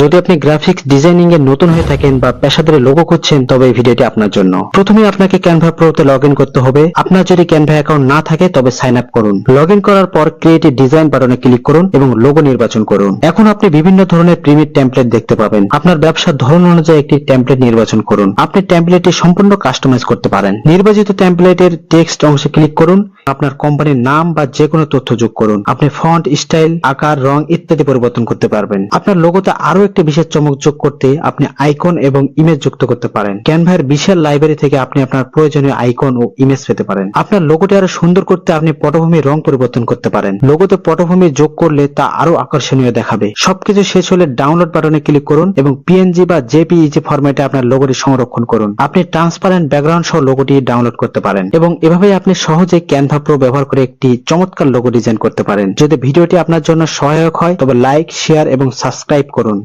যদি আপনি graphics designing এ নতুন হয়ে থাকেন বা পেশাদারি লোগো খুঁজছেন তবে এই ভিডিওটি আপনার জন্য। প্রথমে আপনাকে ক্যানভা প্রোতে লগইন করতে হবে। আপনার যদি ক্যানভা অ্যাকাউন্ট না থাকে তবে সাইন আপ করুন। লগইন করার পর ক্রিয়েট এ ডিজাইন বাটনে ক্লিক করুন এবং লোগো নির্বাচন করুন। এখন আপনি বিভিন্ন ধরনের প্রিমিট টেমপ্লেট দেখতে পাবেন। আপনার ব্যবসার ধরন অনুযায়ী একটি টেমপ্লেট নির্বাচন করুন। আপনি টেমপ্লেটটি সম্পূর্ণ কাস্টমাইজ করতে পারেন। নির্বাচিত টেমপ্লেটের টেক্সট অংশে ক্লিক করুন। আপনার কোম্পানির নাম বা যে কোনো তথ্য যোগ করুন। আপনি ফন্ট, স্টাইল, আকার, রং ইত্যাদি পরিবর্তন করতে পারবেন। আপনার লোগোতে আরো একটি বিশেষ চমক যোগ করতে আপনি আইকন এবং ইমেজ যুক্ত করতে পারেন। ক্যানভার বিশাল লাইব্রেরি থেকে আপনি আপনার প্রয়োজনীয় আইকন ও ইমেজ পেতে পারেন। আপনার লোগোটি আরো সুন্দর করতে আপনি পটভূমির রং পরিবর্তন করতে পারেন। লোগোতে পটভূমি যোগ করলে তা আরো আকর্ষণীয় দেখাবে। সবকিছু শেষ হলে ডাউনলোড বাটনে ক্লিক করুন এবং পিএনজি বা জেপিইজি ফরম্যাটে আপনার লোগোটি সংরক্ষণ করুন। আপনি ট্রান্সপারেন্ট ব্যাকগ্রাউন্ড সহ লোগোটি ডাউনলোড করতে পারেন এবং এভাবেই আপনি সহজে ক্যানভা প্রো ব্যবহার করে একটি চমৎকার লোগো ডিজাইন করতে পারেন। যদি ভিডিওটি আপনার জন্য সহায়ক হয় তবে লাইক, শেয়ার এবং সাবস্ক্রাইব করুন।